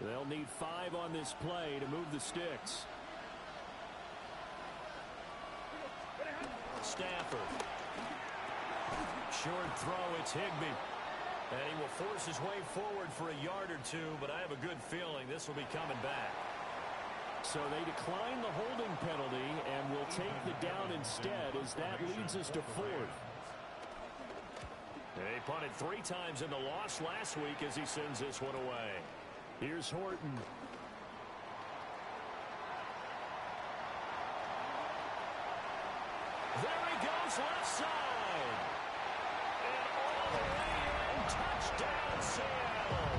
They'll need 5 on this play to move the sticks. Stafford. Short throw, it's Higbee. And he will force his way forward for a yard or two, but I have a good feeling this will be coming back. So they decline the holding penalty and will take the down instead, as that leads us to 4th. They punted 3 times in the loss last week as he sends this one away. Here's Horton. There he goes, left side. And all the way in, touchdown Seattle.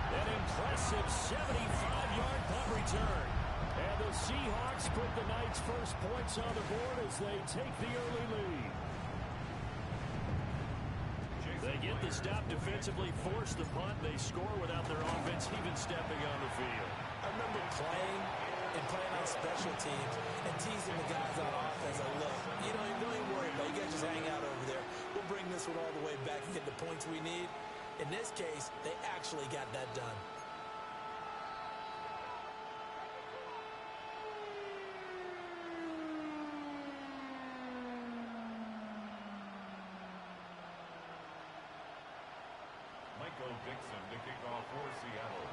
An impressive 75-yard punt return. And the Seahawks put the Knights' first points on the board as they take the early lead. They get the stop defensively, force the punt. They score without their offense even stepping on the field. I remember playing on special teams and teasing the guys on offense. Like, look, don't even worry about it. You guys just hang out over there. We'll bring this one all the way back and get the points we need. In this case, they actually got that done. To kick off for Seattle.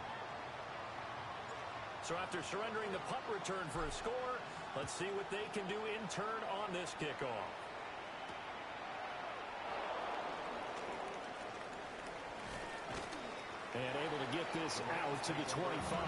So after surrendering the punt return for a score, let's see what they can do in turn on this kickoff. And able to get this out to the 25.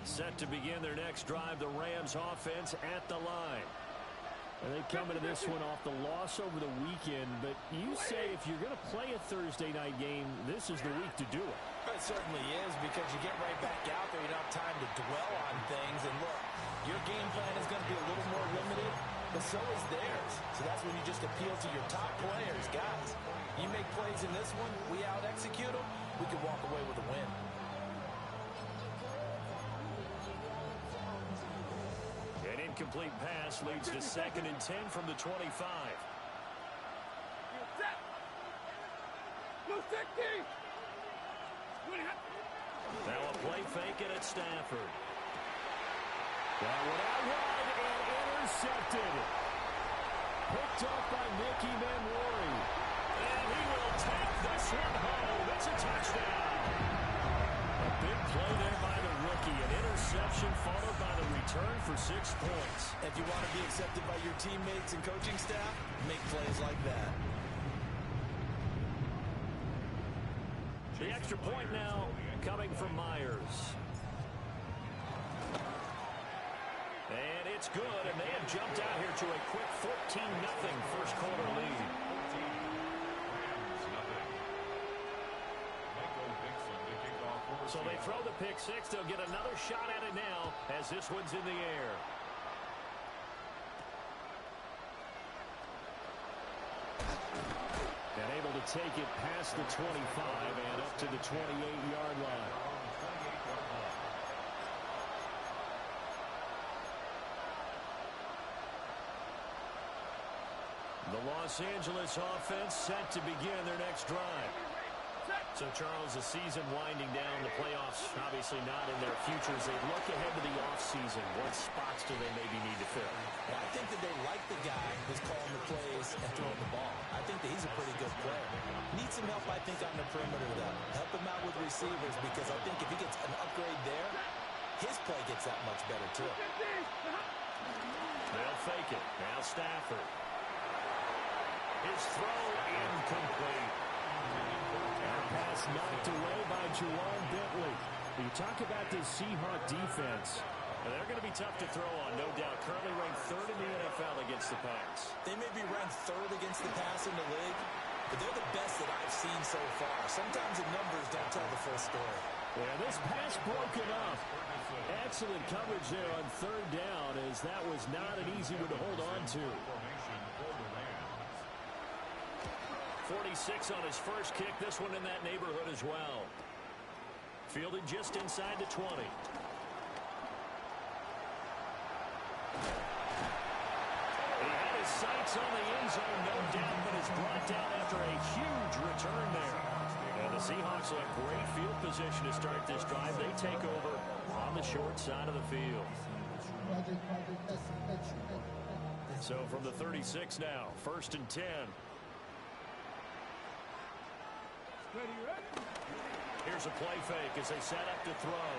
Set to begin their next drive, the Rams offense at the line. And they come into this one off the loss over the weekend, but you say if you're going to play a Thursday night game, this is the week to do it. It certainly is, because you get right back out there. You don't have time to dwell on things. And look, your game plan is going to be a little more limited, but so is theirs. So that's when you just appeal to your top players. Guys, you make plays in this one, we out-execute them, we can walk away with a win. An incomplete pass leads to 2nd and 10 from the 25. Now a play fake it at Stafford. That one out wide and intercepted. Picked up by Nicky Manwari. And he will take this one home. It's a touchdown. A big play there by the rookie. An interception followed by the return for 6 points. If you want to be accepted by your teammates and coaching staff, make plays like that. The extra point now coming from Myers. And it's good, and they have jumped out here to a quick 14-0 first quarter lead. So they throw the pick six. They'll get another shot at it now as this one's in the air. And able to take it past the 25 and up to the 28-yard line. The Los Angeles offense set to begin their next drive. So, Charles, the season winding down, the playoffs obviously not in their futures. They look ahead to the offseason. What spots do they maybe need to fill? Well, I think that they like the guy who's calling the plays and throwing the ball. I think that he's a pretty good player. Needs some help, I think, on the perimeter, though. Help him out with receivers, because I think if he gets an upgrade there, his play gets that much better, too. They'll fake it. Now Stafford. His throw incomplete. It's knocked away by Juwan Bentley. You talk about this Seahawk defense. They're going to be tough to throw on, no doubt. Currently ranked third in the NFL against the pass. They may be ranked third against the pass in the league, but they're the best that I've seen so far. Sometimes the numbers don't tell the full story. Yeah, this pass broken up. Excellent coverage there on third down, as that was not an easy one to hold on to. 46 on his first kick. This one in that neighborhood as well. Fielded just inside the 20. He had his sights on the end zone, no doubt, but is brought down after a huge return there. And the Seahawks will have great field position to start this drive. They take over on the short side of the field. So from the 36 now, 1st and 10. Here's a play fake as they set up to throw.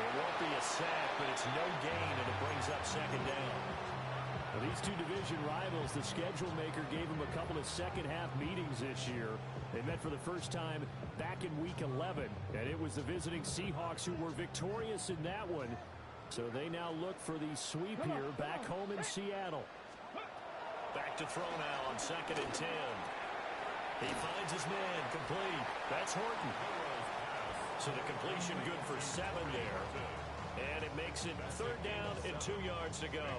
It won't be a sack, but it's no gain, and it brings up 2nd down. Well, these two division rivals, the schedule maker gave them a couple of second-half meetings this year. They met for the first time back in Week 11, and it was the visiting Seahawks who were victorious in that one. So they now look for the sweep here back home in Seattle. Back to throw now on 2nd and 10. He finds his man, complete. That's Horton. So the completion good for 7 there. And it makes it 3rd down and 2 yards to go.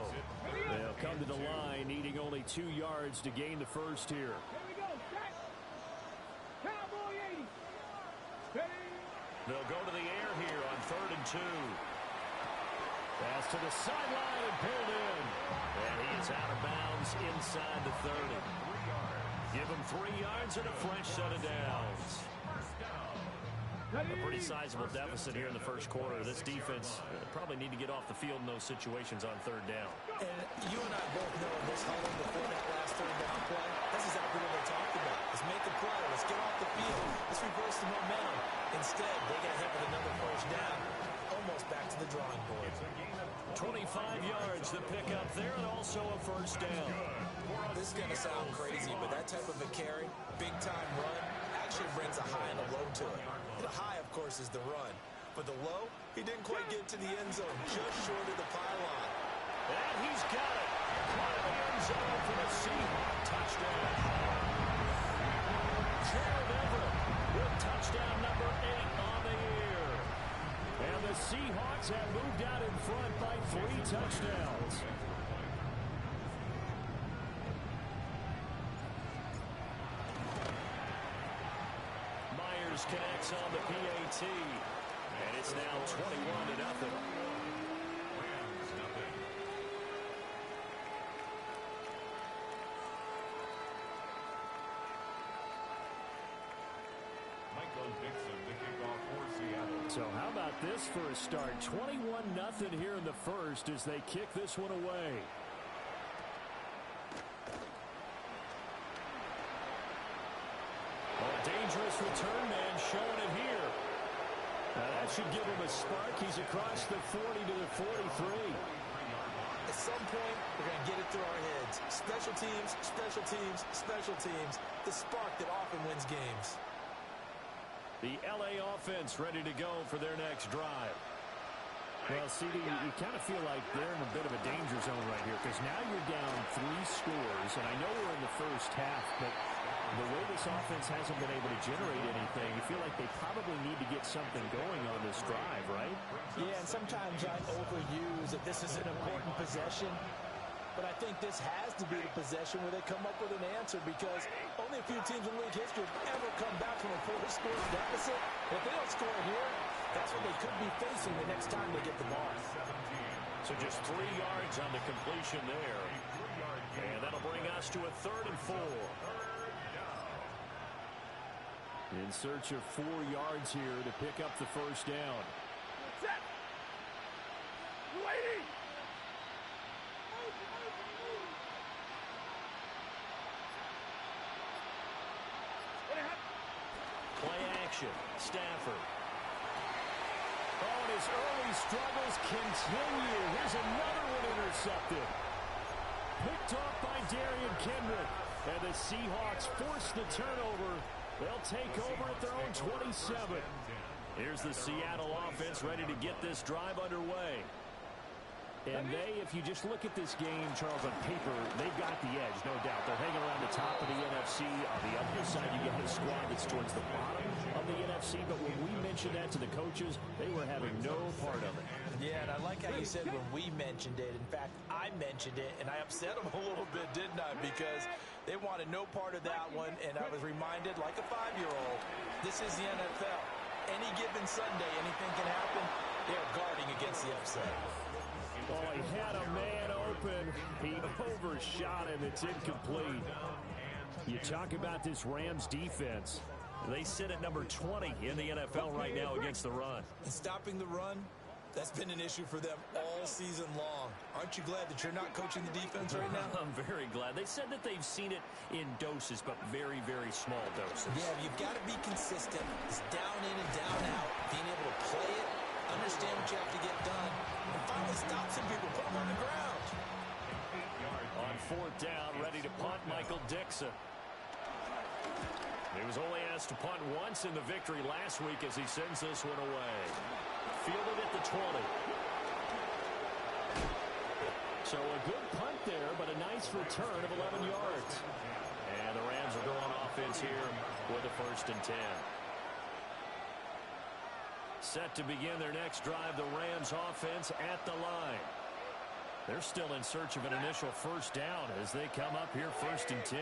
They'll come to the line, needing only 2 yards to gain the first here. They'll go to the air here on 3rd and 2. Pass to the sideline and pulled in. And he is out of bounds inside the 30. Give him 3 yards and a fresh set of downs. A pretty sizable deficit here in the first quarter. This defense probably need to get off the field in those situations on 3rd down. And you and I both know in this huddle before that last 3rd down play, that's exactly what they talked about. Let's make a play. Let's get off the field. Let's reverse the momentum. Instead, they got hit with another 1st down. Almost back to the drawing board. 25 yards the pick up there, and also a 1st down. This is going to sound crazy, but that type of a carry, big-time run, actually brings a high and a low to it. The high, of course, is the run. But the low, he didn't quite get to the end zone, just short of the pylon. And he's got it. Caught in the end zone for the Seahawks touchdown. Jared Everett with touchdown number 8 on the year. And the Seahawks have moved out in front by 3 touchdowns. Myers connects on the PAT. And it's now 21-0. So how about this for a start? 21-0 here in the first as they kick this one away. Oh, dangerous return man showing it here. Now that should give him a spark. He's across the 40 to the 43. At some point, we're going to get it through our heads. Special teams, special teams, special teams. The spark that often wins games. The LA offense ready to go for their next drive. Well, CD, you kind of feel like they're in a bit of a danger zone right here because now you're down 3 scores, and I know we're in the first half, but the way this offense hasn't been able to generate anything, you feel like they probably need to get something going on this drive, right? Yeah, and sometimes I overuse that this is an important possession. But I think this has to be the possession where they come up with an answer because only a few teams in league history have ever come back from a 4-score deficit. If they don't score here, that's what they could be facing the next time they get the ball. So just 3 yards on the completion there. And that'll bring us to a 3rd and 4. In search of 4 yards here to pick up the first down. Set. Waiting. Play action. Stafford. Oh, and his early struggles continue. Here's another one intercepted. Picked off by Darian Kendrick. And the Seahawks force the turnover. They'll take over at their own 27. Here's the Seattle offense ready to get this drive underway. And they, if you just look at this game, Charles, on paper, they've got the edge, no doubt. They're hanging around the top of the NFC. On the other side, you get a squad that's towards the bottom of the NFC. But when we mentioned that to the coaches, they were having no part of it. Yeah, and I like how you said when we mentioned it. In fact, I mentioned it, and I upset them a little bit, didn't I? Because they wanted no part of that one, and I was reminded, like a 5-year-old, this is the NFL. Any given Sunday, anything can happen. They're guarding against the upset. Oh, he had a man open. He overshot him. It's incomplete. You talk about this Rams defense. They sit at number 20 in the NFL right now against the run. And stopping the run, that's been an issue for them all season long. Aren't you glad that you're not coaching the defense right now? I'm very glad. They said that they've seen it in doses, but very, very small doses. Yeah, you've got to be consistent. It's down in and down out. Being able to play it, understand what you have to get done, and finally stop some people, put them on the ground. On fourth down, ready to punt, Michael Dixon. He was only asked to punt once in the victory last week as he sends this one away. Fielded at the 20. So a good punt there, but a nice return of 11 yards. And the Rams are going offense here with a 1st and 10. Set to begin their next drive, the Rams offense at the line. They're still in search of an initial 1st down as they come up here 1st and 10.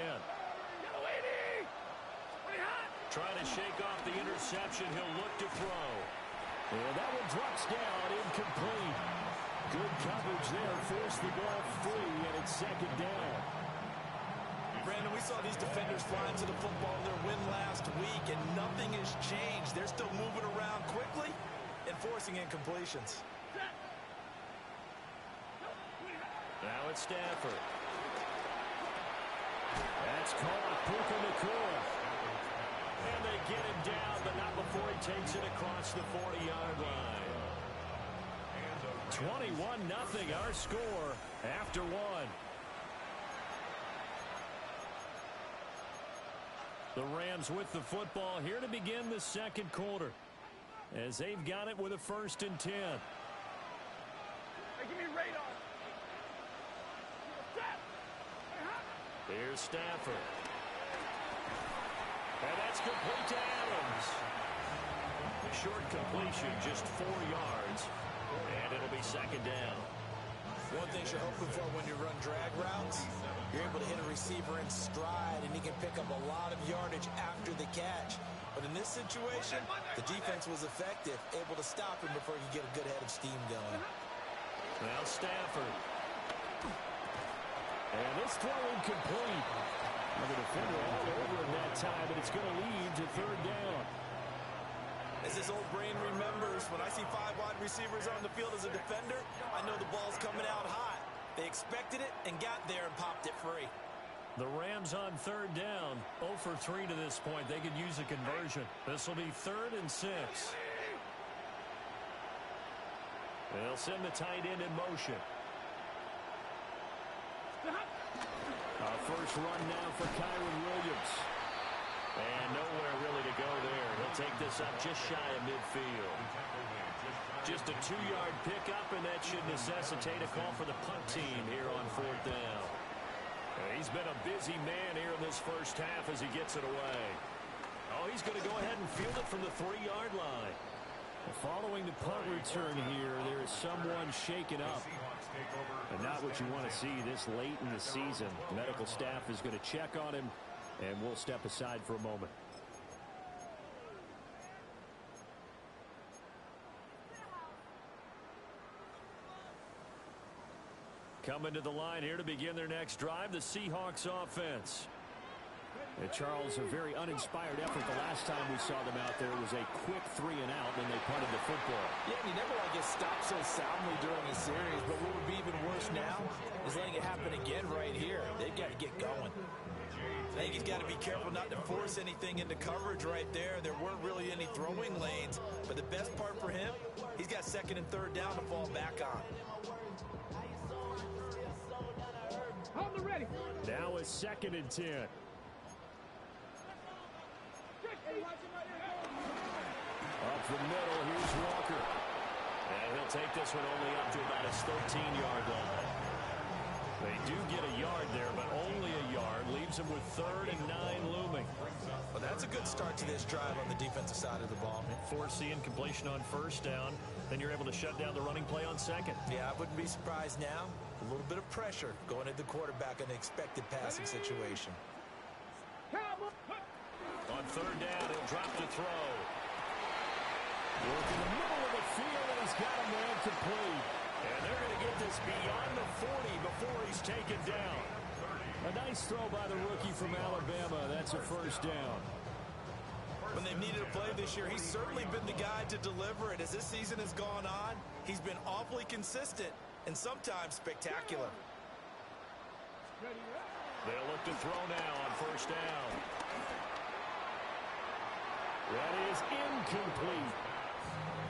Trying to shake off the interception. He'll look to throw. And that one drops down, incomplete. Good coverage there, forced the ball free, and it's 2nd down. Brandon, we saw these defenders flying to the football in their win last week, and nothing has changed. They're still moving around quickly and forcing incompletions. Now it's Stafford. That's caught. Puka Nacua. And they get him down, but not before he takes it across the 40-yard line. 21-0 our score after one. The Rams with the football here to begin the 2nd quarter as they've got it with a 1st and 10. Hey, give me radar. Here's Stafford. And that's complete to Adams. Short completion, just 4 yards. And it'll be 2nd down. One thing you're hoping for when you run drag routes, you're able to hit a receiver in stride, and he can pick up a lot of yardage after the catch. But in this situation, the defense was effective, able to stop him before he could get a good head of steam going. Now Stafford. And this throw incomplete. And the defender all over him that time, but it's going to lead to 3rd down. As his old brain remembers, when I see 5 wide receivers on the field as a defender, I know the ball's coming out hot. They expected it and got there and popped it free. The Rams on 3rd down, 0 for 3 to this point. They could use a conversion. This will be 3rd and 6. They'll send the tight end in motion. Our first run now for Kyron Williams. And nowhere really to go there. He'll take this up just shy of midfield. Just a 2-yard pickup, and that should necessitate a call for the punt team here on 4th down. He's been a busy man here in this first half as he gets it away. Oh, he's going to go ahead and field it from the 3-yard line. Following the punt return here, there is someone shaken up. And not what you want to see this late in the season. Medical staff is going to check on him, and we'll step aside for a moment. Coming to the line here to begin their next drive, the Seahawks offense. And Charles, a very uninspired effort. The last time we saw them out there was a quick 3 and out, and they punted the football. Yeah, and you never want to get stopped so soundly during a series, but what would be even worse now is letting it happen again right here. They've got to get going. I think he's got to be careful not to force anything into coverage right there. There weren't really any throwing lanes, but the best part for him, he's got 2nd and 3rd down to fall back on. Now a 2nd and 10. Up the middle, here's Walker. And he'll take this one only up to about his 13-yard line. They do get a yard there, but only a yard. Leaves him with 3rd and 9 looming. Well, that's a good start to this drive on the defensive side of the ball. Force the incompletion on 1st down. Then you're able to shut down the running play on 2nd. Yeah, I wouldn't be surprised now. A little bit of pressure going at the quarterback in an expected passing situation. On 3rd down, he'll drop to throw. Work in the middle of the field, and he's got a man complete. And they're going to get this beyond the 40 before he's taken down. A nice throw by the rookie from Alabama. That's a 1st down. When they've needed a play this year, he's certainly been the guy to deliver it. As this season has gone on, he's been awfully consistent and sometimes spectacular. They'll look to throw now on 1st down. That is incomplete.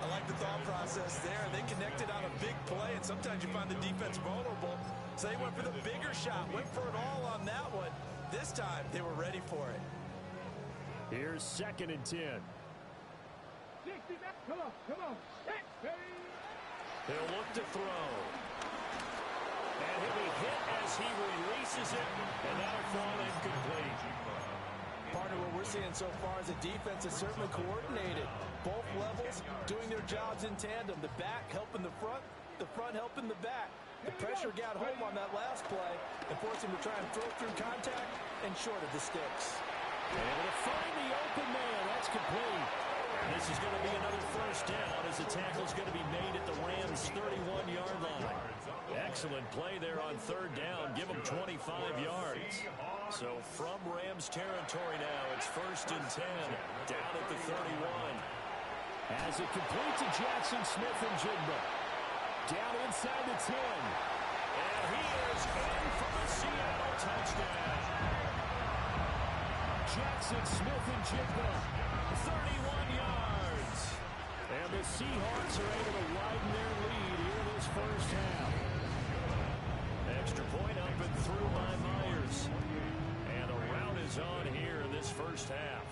I like the thought process there. They connected on a big play, and sometimes you find the defense vulnerable. So they went for the bigger shot, went for it all on that one. This time, they were ready for it. Here's 2nd and 10. Come on. He'll look to throw. And he'll be hit as he releases it, and that'll fall incomplete. Partner, what we're seeing so far is a defense is certainly coordinated. Both levels doing their jobs in tandem. The back helping the front helping the back. The pressure got home on that last play and forced him to try and throw through contact and short of the sticks. Able to find the open man. That's complete. And this is going to be another 1st down as the tackle's going to be made at the Rams' 31-yard line. Excellent play there on 3rd down. Give them 25 yards. So from Rams territory now, it's 1st and 10 down at the 31. As it complete to Jackson Smith and Jigba. Down inside the 10. And he is in for the Seattle touchdown. Jackson Smith and Jigba. 31 yards. And the Seahawks are able to widen their lead here in this 1st half. Extra point up and through by Myers. And a rout is on here in this 1st half.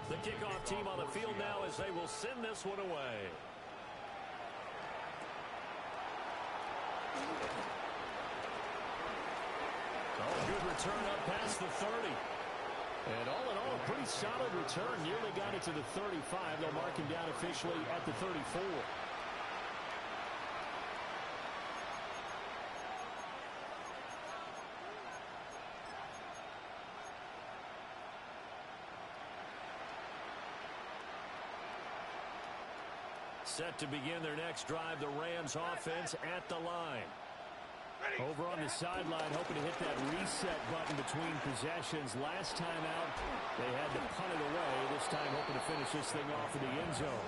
The kickoff team on the field now as they will send this one away. Oh, good return up past the 30. And all in all, a pretty solid return. Nearly got it to the 35. They'll mark him down officially at the 34. Set to begin their next drive, the Rams offense at the line. Over on the sideline, hoping to hit that reset button between possessions. Last time out, they had to punt it away. This time, hoping to finish this thing off in the end zone.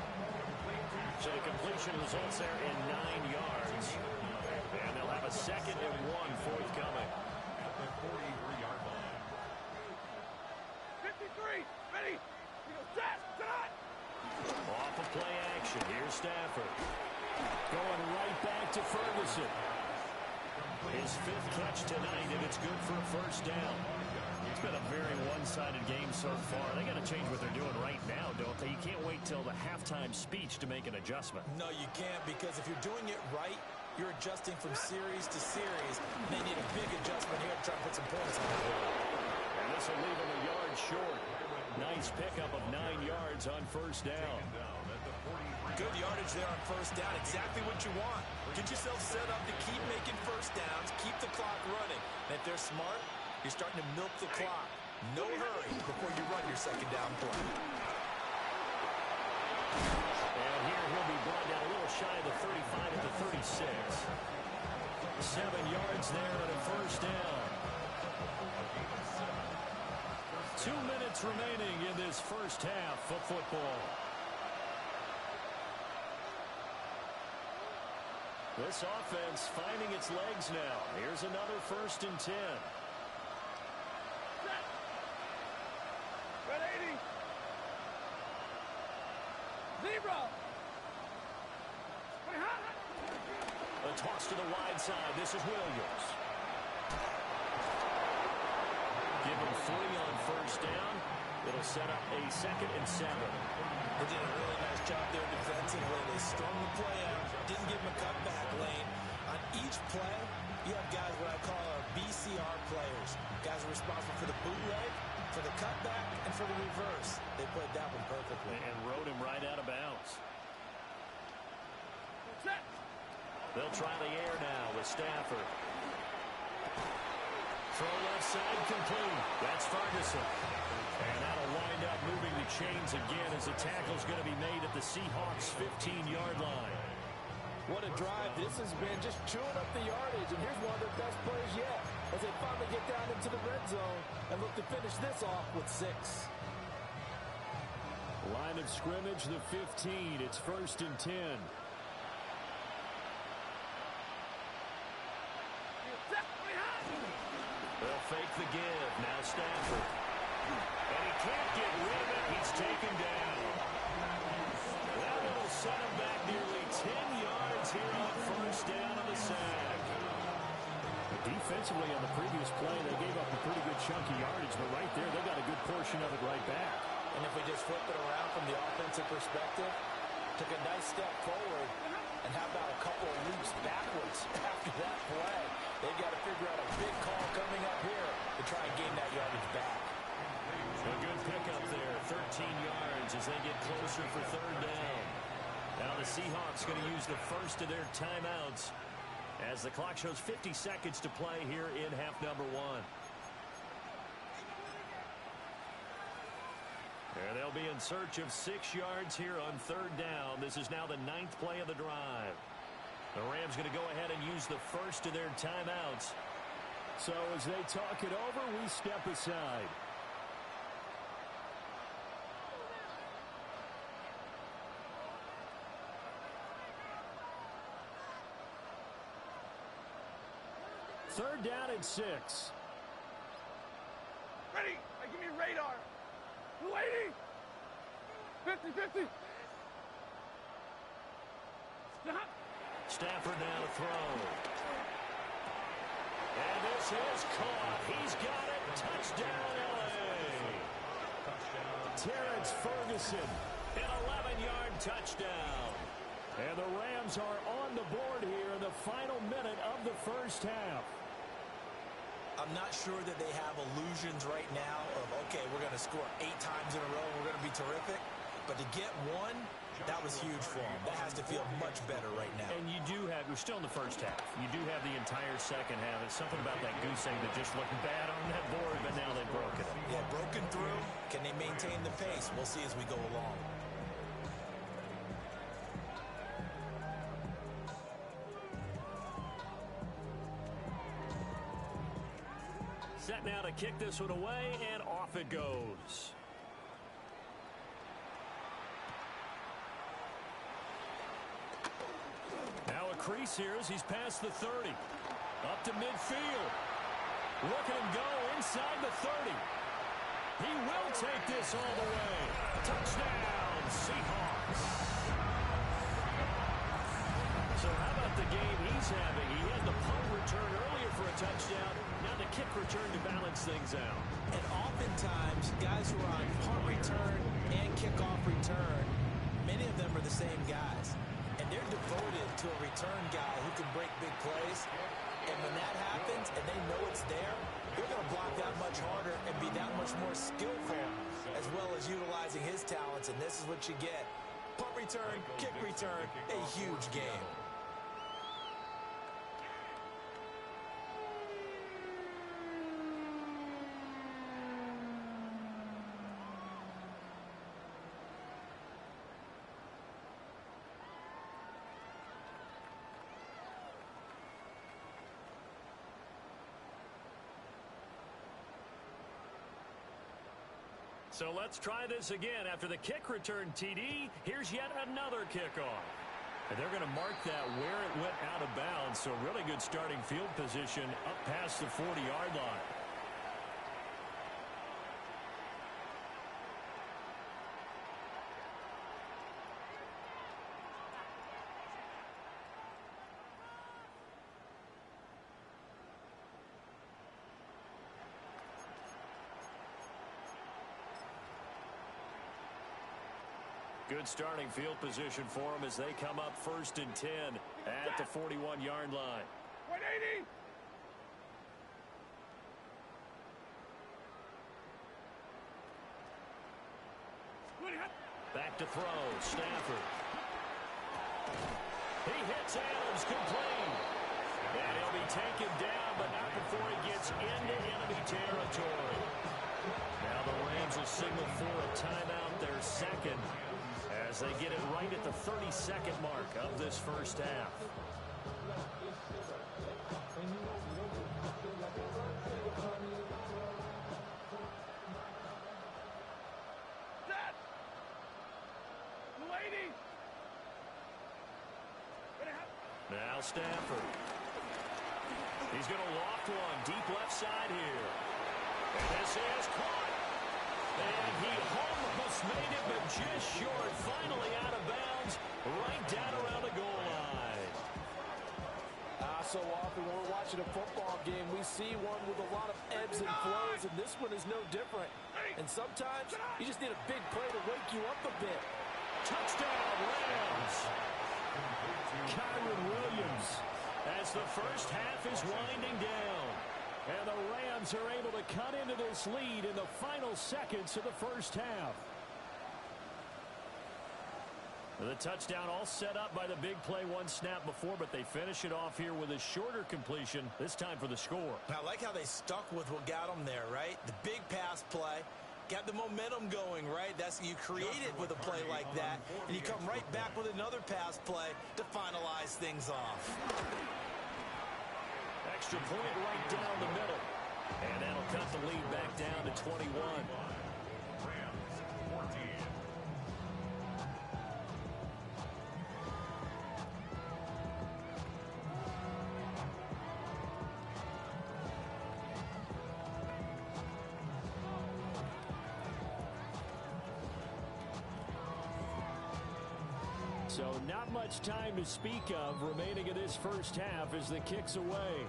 So the completion results there in 9 yards. And they'll have a 2nd and 1 forthcoming. At the 43-yard line. 53, ready, set. Off of play action, here's Stafford. Going right back to Ferguson. His 5th catch tonight, and it's good for a 1st down. It's been a very one-sided game so far. They got to change what they're doing right now, don't they? You can't wait till the halftime speech to make an adjustment. No, you can't, because if you're doing it right, you're adjusting from series to series. And they need a big adjustment here to try to put some points on the board. And this will leave him a yard short. Nice pickup of 9 yards on 1st down. Good yardage there on 1st down. Exactly what you want. Get yourself set up to keep making 1st downs, keep the clock running. And if they're smart, you're starting to milk the clock. No hurry before you run your 2nd down play. And here he'll be brought down a little shy of the 35 at the 36. 7 yards there and a 1st down. 2 minutes remaining in this 1st half of football. This offense finding its legs now. Here's another 1st and 10. Red 80. Zebra. A toss to the wide side. This is Williams. first down. It'll set up a 2nd and 7. They did a really nice job there defensively. They strung the play out, didn't give him a cutback lane. On each play, you have guys what I call our BCR players. Guys are responsible for the bootleg, for the cutback, and for the reverse. They played that one perfectly. And rode him right out of bounds. Set. They'll try the air now with Stafford. Throw left side complete. That's Ferguson. And that'll wind up moving the chains again as the tackle's going to be made at the Seahawks' 15-yard line. What a drive this has been, just chewing up the yardage. And here's one of their best plays yet as they finally get down into the red zone and look to finish this off with 6. Line of scrimmage, the 15. It's 1st and 10. They'll fake the give. Now Stafford. And he can't get rid of it. He's taken down. That will set him back nearly 10 yards here on first down on the sack. Defensively on the previous play, they gave up a pretty good chunk of yardage, but right there, they got a good portion of it right back. And if we just flip it around from the offensive perspective, took a nice step forward, and how about a couple of leaps backwards after that play? They've got to figure out a big call coming up here to try and gain that yardage back. A good pickup there, 13 yards as they get closer for 3rd down. Now the Seahawks going to use the first of their timeouts as the clock shows 50 seconds to play here in half number 1. And they'll be in search of 6 yards here on 3rd down. This is now the 9th play of the drive. The Rams going to go ahead and use the first of their timeouts. So as they talk it over, we step aside. Third down and 6. Ready. Give me radar. 280. 50-50. Stop. Stafford now to throw. And this is caught. He's got it. Touchdown, L.A. Terrence Ferguson. An 11-yard touchdown. And the Rams are on the board here in the final minute of the first half. I'm not sure that they have illusions right now of, okay, we're going to score 8 times in a row, we're going to be terrific. But to get one, that was huge for them. That has to feel much better right now. And you do have, we're still in the first half. You do have the entire second half. It's something about that goose egg that just looked bad on that board, but now they've broken it. Yeah, broken through. Can they maintain the pace? We'll see as we go along. Set now to kick this one away, and off it goes. Now a crease here as he's past the 30. Up to midfield. Look at him go inside the 30. He will take this all the way. Touchdown, Seahawks. So how about the game he's having? He had the punt return earlier for a touchdown. Now the kick return to balance things out. And oftentimes, guys who are on punt return and kickoff return, many of them are the same guys. And they're devoted to a return guy who can break big plays. And when that happens and they know it's there, they're going to block that much harder and be that much more skillful, as well as utilizing his talents. And this is what you get. Punt return, kick return, a huge game. So let's try this again. After the kick return TD, here's yet another kickoff. And they're going to mark that where it went out of bounds. So really good starting field position up past the 40-yard line. Good starting field position for them as they come up 1st and 10 at the 41-yard line. 180. Back to throw, Stafford. He hits Adams, complete. And he'll be taken down, but not before he gets into enemy territory. Now the Rams will signal for a timeout, their second, as they get it right at the 32nd mark of this first half. Now Stafford. He's going to loft one deep left side here. And this is caught. And he almost made it, but just short. Finally out of bounds, right down around the goal line. So often when we're watching a football game, we see one with a lot of ebbs and flows, and this one is no different. And sometimes you just need a big play to wake you up a bit. Touchdown, Rams. Kyron Williams as the first half is winding down. And the Rams are able to cut into this lead in the final seconds of the first half. The touchdown all set up by the big play one snap before, but they finish it off here with a shorter completion, this time for the score. I like how they stuck with what got them there, right? The big pass play. Got the momentum going, right? That's you create it with a play like that, and you come right back with another pass play to finalize things off. Extra point right down the middle. And that'll cut the lead back down to 21. So not much time to speak of remaining in this first half as the kick's away.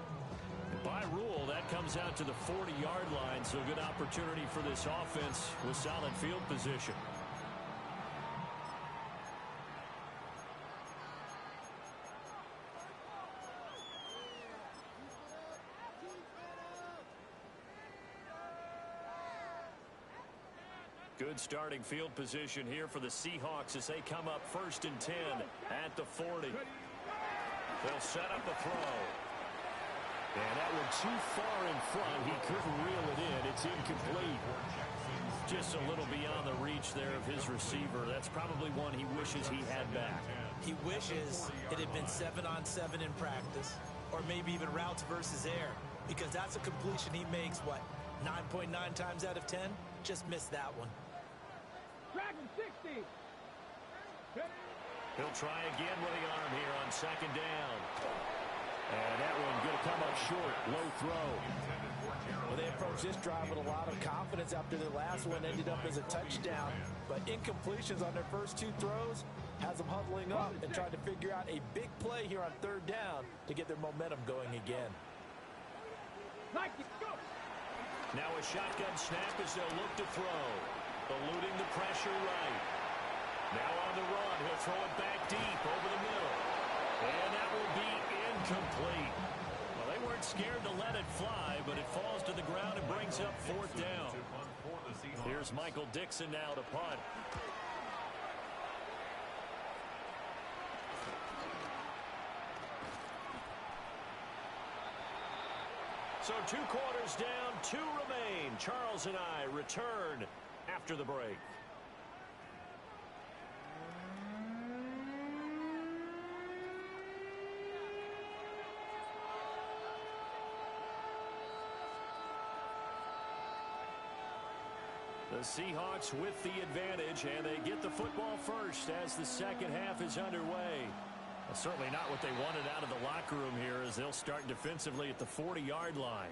By rule, that comes out to the 40-yard line, so good opportunity for this offense with solid field position. Good starting field position here for the Seahawks as they come up 1st and 10 at the 40. They'll set up the throw. And that one too far in front. He couldn't reel it in. It's incomplete. Just a little beyond the reach there of his receiver. That's probably one he wishes he had back. He wishes it had been 7-on-7 in practice, or maybe even routes versus air, because that's a completion he makes, what, 9.9 times out of 10? Just missed that one. Dragon 60. He'll try again with the arm here on 2nd down. And that one going to come up short. Low throw. Well, they approached this drive with a lot of confidence after their last one ended up as a touchdown. But incompletions on their first two throws has them huddling up and trying to figure out a big play here on 3rd down to get their momentum going again. Now a shotgun snap as they'll look to throw. Eluding the pressure right. Now on the run. He'll throw it back deep over the middle. And that will be incomplete. Well, they weren't scared to let it fly, but it falls to the ground and brings up 4th down. Here's Michael Dixon now to punt. So 2 quarters down, 2 remain. Charles and I return after the break. The Seahawks with the advantage, and they get the football first as the second half is underway. Well, certainly not what they wanted out of the locker room here as they'll start defensively at the 40-yard line.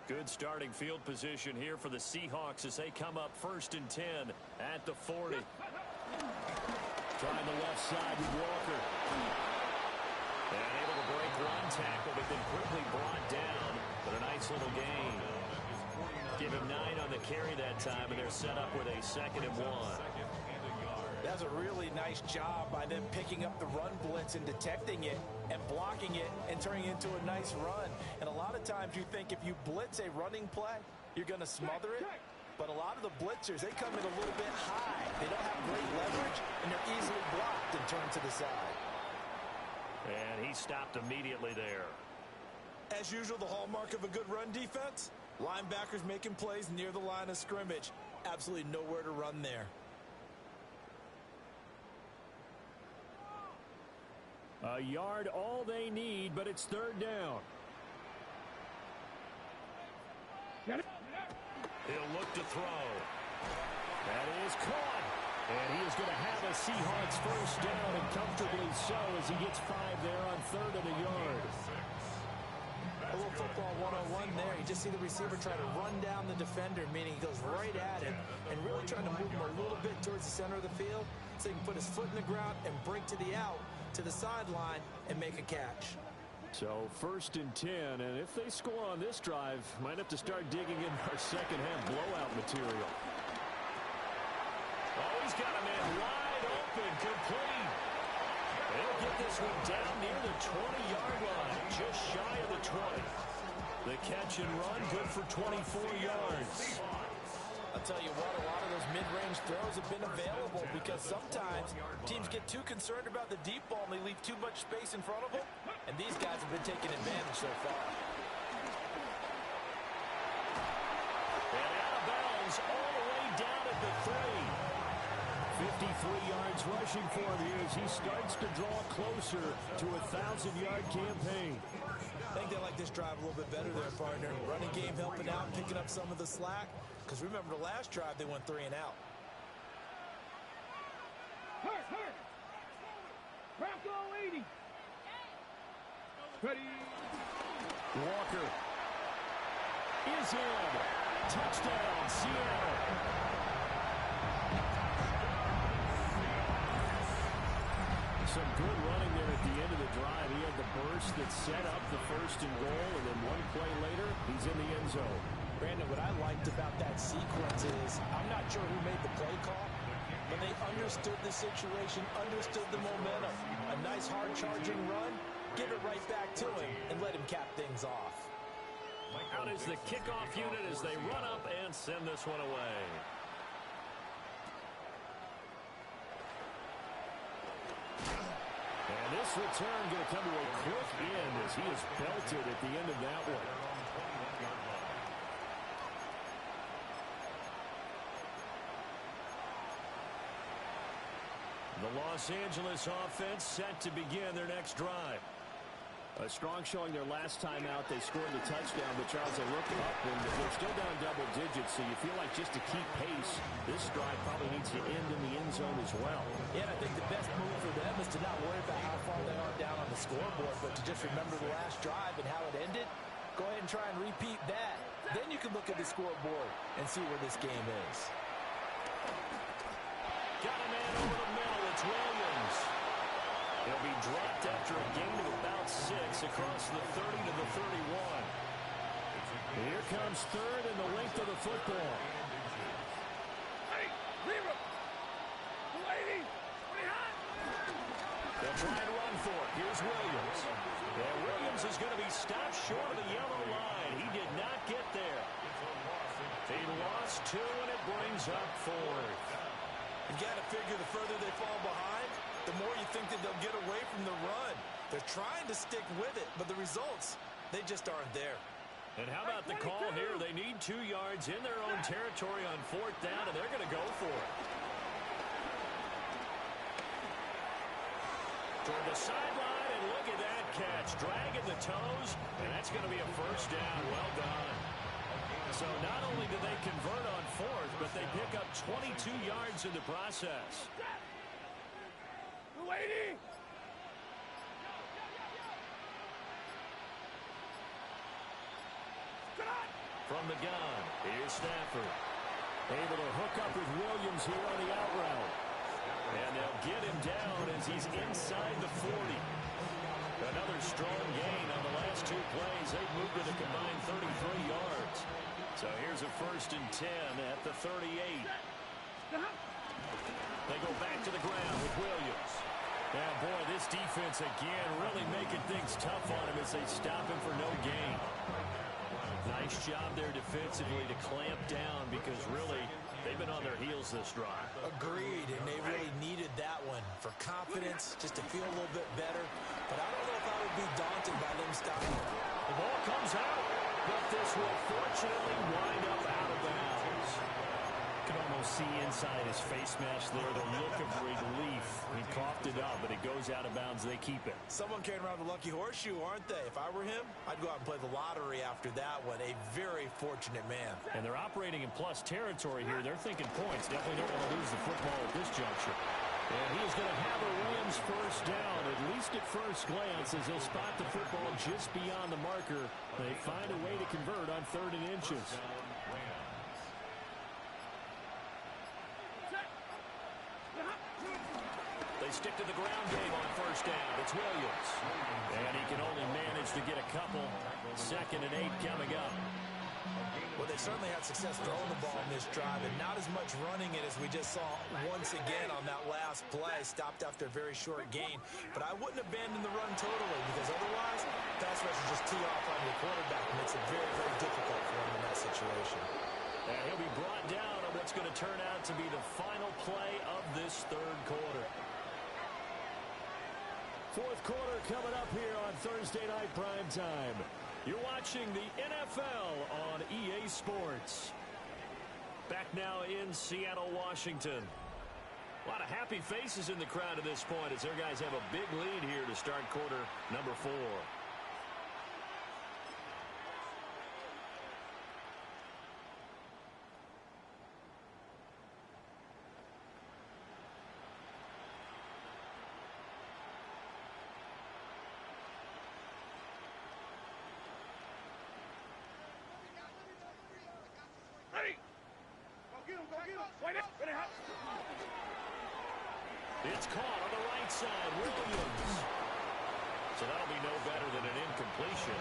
Good starting field position here for the Seahawks as they come up 1st and 10 at the 40. Trying the left side with Walker. And able to break one tackle, but then quickly brought down. But a nice little gain. Give him 9 on the carry that time, and they're set up with a 2nd and 1. That's a really nice job by them picking up the run blitz and detecting it and blocking it and turning it into a nice run. And a lot of times you think if you blitz a running play, you're going to smother it. But a lot of the blitzers, they come in a little bit high. They don't have great leverage, and they're easily blocked and turned to the side. And he stopped immediately there. As usual, the hallmark of a good run defense, linebackers making plays near the line of scrimmage. Absolutely nowhere to run there. A yard all they need, but it's 3rd down. He'll look to throw. That is caught. And he is going to have a Seahawks 1st down, and comfortably so, as he gets 5 there on 3rd and a yard. A little football 101 there. You just see the receiver try to run down the defender, meaning he goes right at him and really trying to move him a little bit towards the center of the field so he can put his foot in the ground and break to the out, to the sideline, and make a catch. So 1st and 10, and if they score on this drive, might have to start digging in our second-half blowout material. Oh, he's got a man wide open, complete. They'll get this one down near the 20-yard line, just shy of the 20. The catch and run, good for 24 yards. I'll tell you what, a lot of those mid-range throws have been available because sometimes teams get too concerned about the deep ball and they leave too much space in front of them, and these guys have been taking advantage so far. And out of bounds all the way down at the 3. 53 yards rushing for him here as he starts to draw closer to a 1,000-yard campaign. I think they like this drive a little bit better there, partner. Running game helping out, picking up some of the slack. Because remember, the last drive, they went 3 and out. Hurt. Bronco 80. Ready. Walker is in. Touchdown, Seattle. Some good running there at the end of the drive. He had the burst that set up the 1st and goal, and then one play later, he's in the end zone. Brandon, what I liked about that sequence is, I'm not sure who made the play call, but they understood the situation, understood the momentum. A nice hard-charging run, give it right back to him, and let him cap things off. Out is the kickoff unit as they run up and send this one away. And this return going to come to a quick end as he is belted at the end of that one. The Los Angeles offense set to begin their next drive. A strong showing their last time out. They scored the touchdown, but Charles, they look up, and they're still down double digits, so you feel like just to keep pace, this drive probably needs to end in the end zone as well. Yeah, and I think the best move for them is to not worry about how far they are down on the scoreboard, but to just remember the last drive and how it ended. Go ahead and try and repeat that. Then you can look at the scoreboard and see where this game is. Got a man over the middle. It's Williams. He'll be dropped after a gain of about 6 across the 30 to the 31. Here comes 3rd and the length of the football. Hey, leave him. 280. They'll try and run for it. Here's Williams. And Williams is going to be stopped short of the yellow line. He did not get there. He lost 2, and it brings up 4th. You got to figure the further they fall behind, the more you think that they'll get away from the run. They're trying to stick with it, but the results, they just aren't there. And how about the call here? They need 2 yards in their own territory on 4th down, and they're going to go for it. Toward the sideline, and look at that catch. Dragging the toes, and that's going to be a 1st down. Well done. So not only do they convert on 4th, but they pick up 22 yards in the process. 280. From the gun, here's Stafford. Able to hook up with Williams here on the out route. And they'll get him down. strong gain on the last 2 plays. They've moved it a combined 33 yards. So here's a 1st and 10 at the 38. They go back to the ground with Williams. Yeah, boy, this defense again really making things tough on him as they stop him for no gain. Nice job there defensively to clamp down because really they've been on their heels this drive. Agreed, and they really needed that one for confidence, just to feel a little bit better. But I don't know if I would be daunted by them stopping. The ball comes out, but this will fortunately wind up out of bounds. You can almost see inside his face mask there the look of relief. He coughed it up, but it goes out of bounds. They keep it. Someone carrying around the lucky horseshoe, aren't they? If I were him, I'd go out and play the lottery after that one. A very fortunate man. And they're operating in plus territory here. They're thinking points. Definitely don't want to lose the football at this juncture. And he is going to have a Rams first down, at least at first glance, as they'll spot the football just beyond the marker. They find a way to convert on 3rd and inches. They stick to the ground game on 1st down. It's Williams. And he can only manage to get a couple. 2nd and 8 coming up. Well, they certainly had success throwing the ball in this drive, and not as much running it as we just saw once again on that last play. Stopped after a very short gain. But I wouldn't abandon the run totally, because otherwise, pass rushers just tee off on your quarterback, and makes it very, very difficult for him in that situation. And he'll be brought down on what's going to turn out to be the final play of this 3rd quarter. 4th quarter coming up here on Thursday Night Primetime. You're watching the NFL on EA Sports. Back now in Seattle, Washington. A lot of happy faces in the crowd at this point as their guys have a big lead here to start quarter number 4. It's caught on the right side, Williams. So that'll be no better than an incompletion,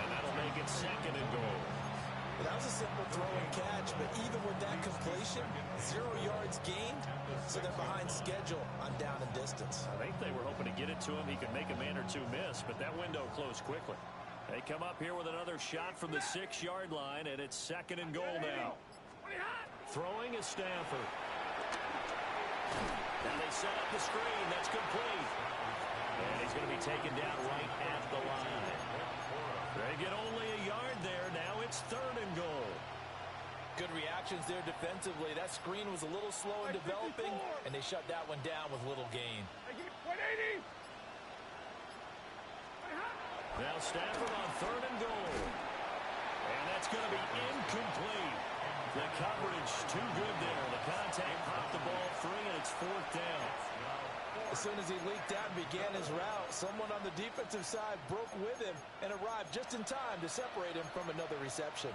and that'll make it 2nd and goal. Well, that was a simple throw and catch, but even with that completion, 0 yards gained, so they're behind schedule on down and distance. I think they were hoping to get it to him. He could make a man or two miss, but that window closed quickly. They come up here with another shot from the 6-yard line, and it's 2nd and goal now. Throwing is Stafford. Now they set up the screen. That's complete. And he's going to be taken down right at the line. They get only a yard there. Now it's 3rd and goal. Good reactions there defensively. That screen was a little slow in developing, and they shut that one down with little gain. 180. Now Stafford on 3rd and goal. And that's going to be incomplete. The coverage too good there. The contact popped the ball free, and it's 4th down. As soon as he leaked out and began his route, someone on the defensive side broke with him and arrived just in time to separate him from another reception.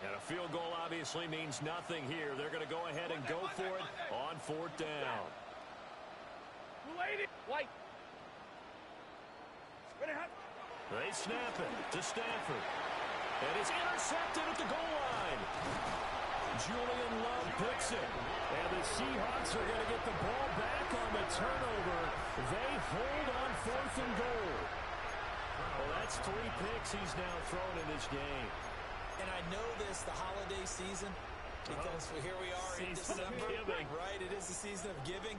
And a field goal obviously means nothing here. They're going to go ahead and go for it on 4th down. White. They snap it to Stafford. And it's intercepted at the goal line. Julian Love picks it. And the Seahawks are going to get the ball back on the turnover. They hold on 4th and goal. Well, that's 3 picks he's now thrown in this game. And I know this, the holiday season, because here we are in December, right? It is the season of giving.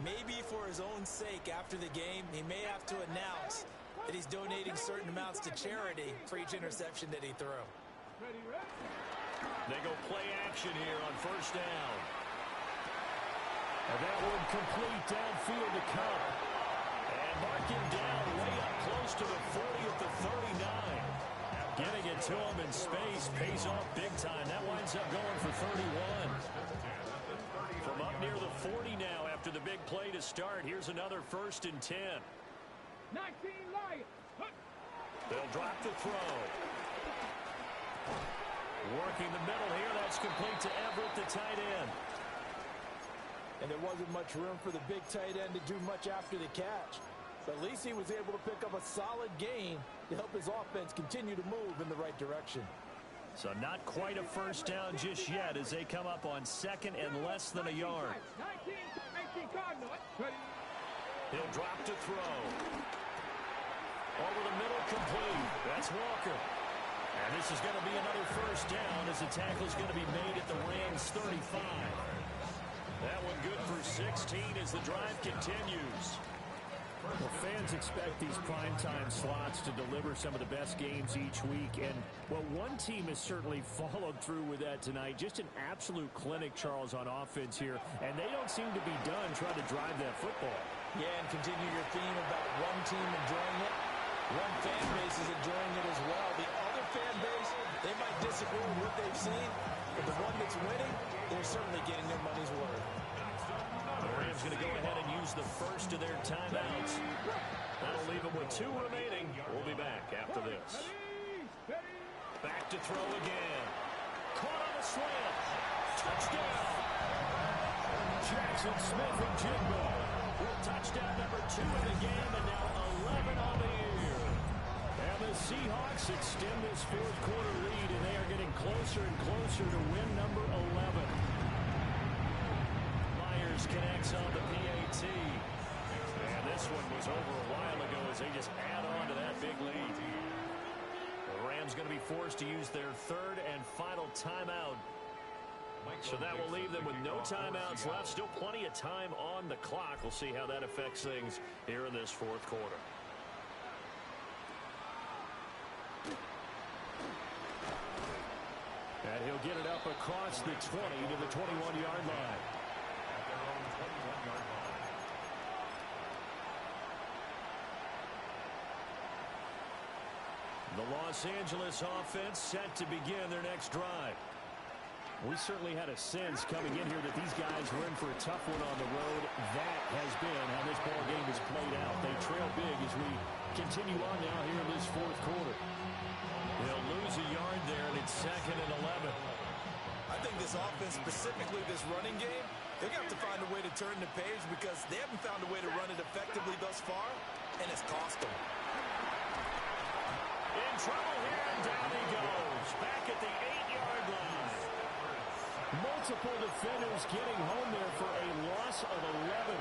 Maybe for his own sake after the game, he may have to announce that he's donating certain amounts to charity for each interception that he threw. They go play action here on 1st down. And that one complete downfield to Cup. And mark him down way up close to the 40 at the 39. Getting it to him in space pays off big time. That winds up going for 31. From up near the 40 now after the big play to start. Here's another 1st and 10. 19 Lions. They'll drop the throw. Working the middle here. That's complete to Everett, the tight end. And there wasn't much room for the big tight end to do much after the catch. But at least he was able to pick up a solid gain to help his offense continue to move in the right direction. So not quite a first down just yet as they come up on second and less than a yard. He'll drop to throw. Over the middle, complete. That's Walker. And this is going to be another first down as the tackle is going to be made at the Rams' 35. That one good for 16 as the drive continues. Well, fans expect these primetime slots to deliver some of the best games each week. And, well, one team has certainly followed through with that tonight. Just an absolute clinic, Charles, on offense here. And they don't seem to be done trying to drive that football. Yeah, and continue your theme about one team enjoying it. One fan base is enjoying it as well. The other fan base, they might disagree with what they've seen. But the one that's winning, they're certainly getting their money's worth. The Rams going to go ahead and use the first of their timeouts. That'll leave them with 2 remaining. We'll be back after this. Back to throw again. Caught on a slant. Touchdown. Jackson Smith and Jigba with touchdown number 2 in the game, and now 11 on the year. And the Seahawks extend this fourth quarter lead, and they are getting closer and closer to win number 11. Connects on the PAT. And this one was over a while ago as they just add on to that big lead. The Rams going to be forced to use their third and final timeout. So that will leave them with no timeouts left. Still plenty of time on the clock. We'll see how that affects things here in this fourth quarter. And he'll get it up across the 20 to the 21-yard line. The Los Angeles offense set to begin their next drive. We certainly had a sense coming in here that these guys were in for a tough one on the road. That has been how this ball game has played out. They trail big as we continue on now here in this fourth quarter. They'll lose a yard there, and it's 2nd and 11. I think this offense, specifically this running game, they're going to have to find a way to turn the page because they haven't found a way to run it effectively thus far, and it's cost them. In trouble here, and down he goes. Back at the 8-yard line. Multiple defenders getting home there for a loss of 11.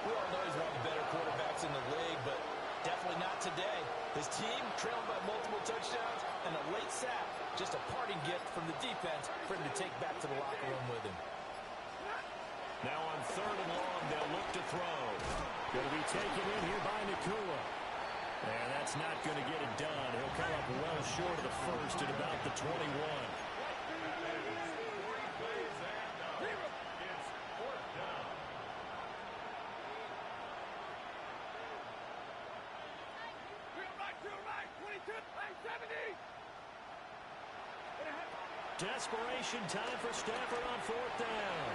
We all know he's one of the better quarterbacks in the league, but definitely not today. His team trailed by multiple touchdowns and a late sack. Just a parting gift from the defense for him to take back to the locker room with him. Now on 3rd and long, they'll look to throw. Going to be taken in here by Nakua. And that's not going to get it done. He'll come up well short of the first at about the 21. Desperation time for Stafford on 4th down.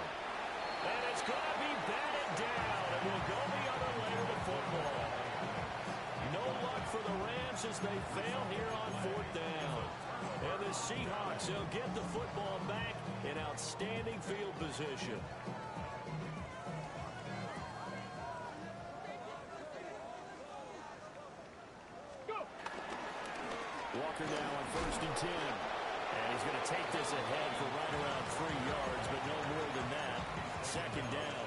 And it's going to be batted down. And will go the other way with the football. No luck for the Rams as they fail here on 4th down. And the Seahawks will get the football back in outstanding field position. Walker now on 1st and 10. And he's going to take this ahead for right around 3 yards, but no more than that. 2nd down.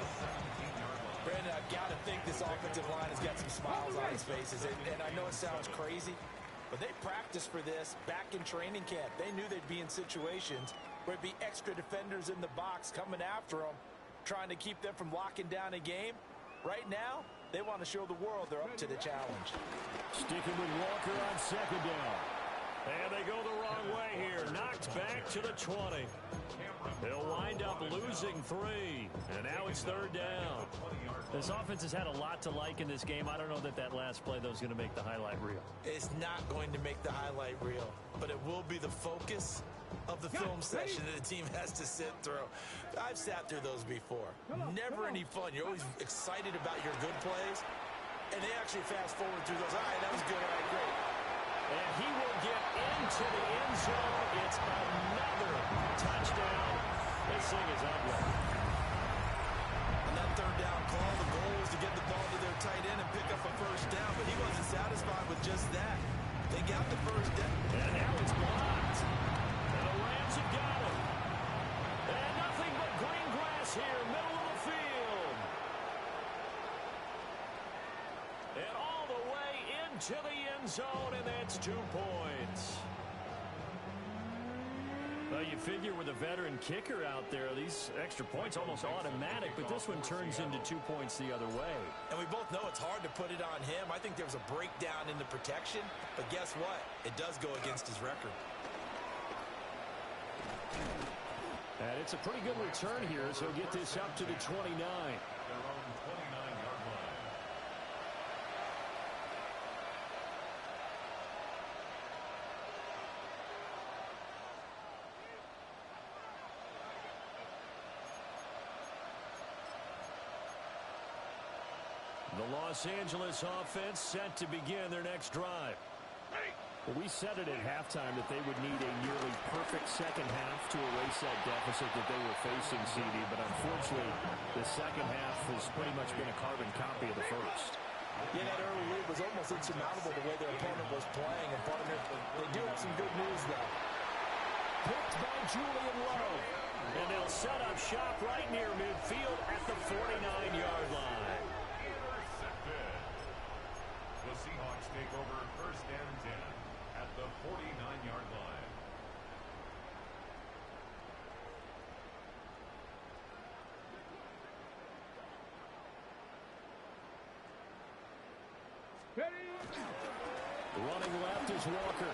Brandon, I've got to think this offensive line has got some smiles on his faces. And I know it sounds crazy, but they practiced for this back in training camp. They knew they'd be in situations where it'd be extra defenders in the box coming after them, trying to keep them from locking down a game. Right now, they want to show the world they're up to the challenge. Sticking with Walker on 2nd down. And they go the wrong way here. Knocked back to the 20. They'll wind up losing 3. And now it's 3rd down. This offense has had a lot to like in this game. I don't know that that last play, though, is going to make the highlight reel. It's not going to make the highlight reel, but it will be the focus of the film session that the team has to sit through. I've sat through those before. Never any fun. You're always excited about your good plays, and they actually fast forward through those. All right, that was good. All right, great. And he will get into the end zone. It's another to the end zone, and that's 2 points. Well, you figure with a veteran kicker out there, these extra points almost automatic, but this one turns into 2 points the other way. And we both know it's hard to put it on him. I think there was a breakdown in the protection, but guess what? It does go against his record. And it's a pretty good return here, so he'll get this up to the 29. Their own 29-yard line. The Los Angeles offense set to begin their next drive. Well, we said it at halftime that they would need a nearly perfect second half to erase that deficit that they were facing, CD, but unfortunately, the second half has pretty much been a carbon copy of the first. Yeah, that early lead was almost insurmountable the way their opponent was playing, and partner, they do have some good news, though. Picked by Julian Lowe. And they'll set up shop right near midfield at the 49-yard line. Intercepted. The Seahawks take over 1st and 10 at the 49-yard line. Ready? Running left is Walker.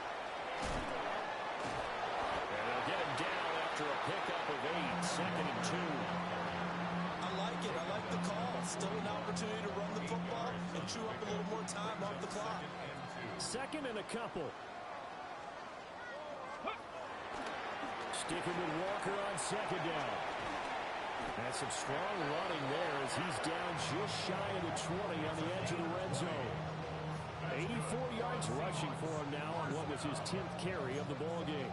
And they'll get him down after a pickup of 8, 2nd and 2. I like it. I like the call. Still an opportunity to run the football and chew up a little more time off the clock. 2nd and a couple. Sticking with Walker on 2nd down. That's some strong running there as he's down just shy of the 20 on the edge of the red zone. 84 yards rushing for him now on what was his 10th carry of the ballgame.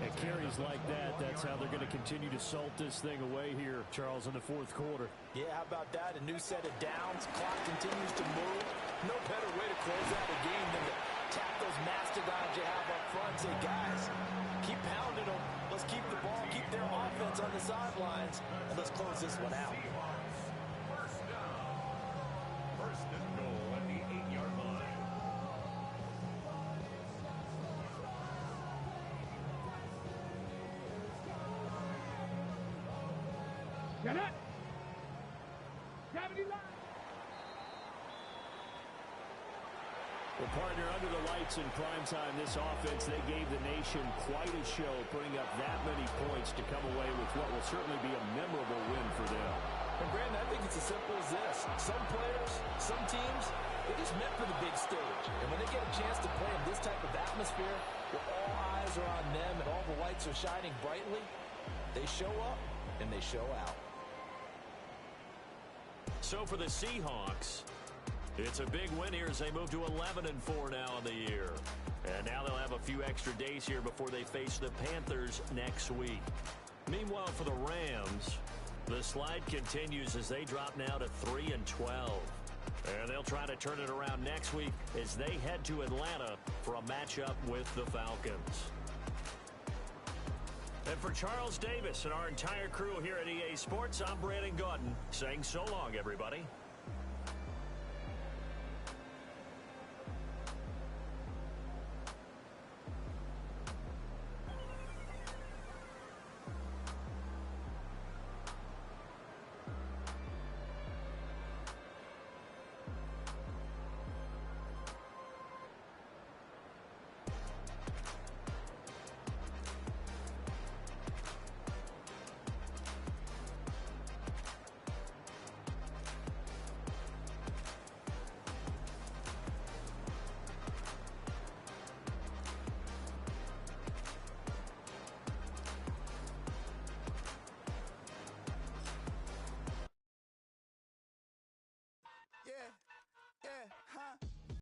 And carries like that, that's how they're going to continue to salt this thing away here, Charles, in the 4th quarter. Yeah, how about that? A new set of downs. Clock continues to move. No better way to close out a game than to tap those mastodons you have up front. Say, guys, keep pounding them. Let's keep the ball, keep their offense on the sidelines, and let's close this one out. First down. 1st and goal at the 8-yard line. Get it! Gravity line! Well, partner, under the lights in primetime, this offense, they gave the nation quite a show, putting up that many points to come away with what will certainly be a memorable win for them. And Brandon, I think it's as simple as this. Some players, some teams, they're just meant for the big stage. And when they get a chance to play in this type of atmosphere, where all eyes are on them and all the lights are shining brightly, they show up and they show out. So for the Seahawks, it's a big win here as they move to 11-4 now in the year. And now they'll have a few extra days here before they face the Panthers next week. Meanwhile, for the Rams, the slide continues as they drop now to 3-12. And they'll try to turn it around next week as they head to Atlanta for a matchup with the Falcons. And for Charles Davis and our entire crew here at EA Sports, I'm Brandon Gaudin saying so long, everybody.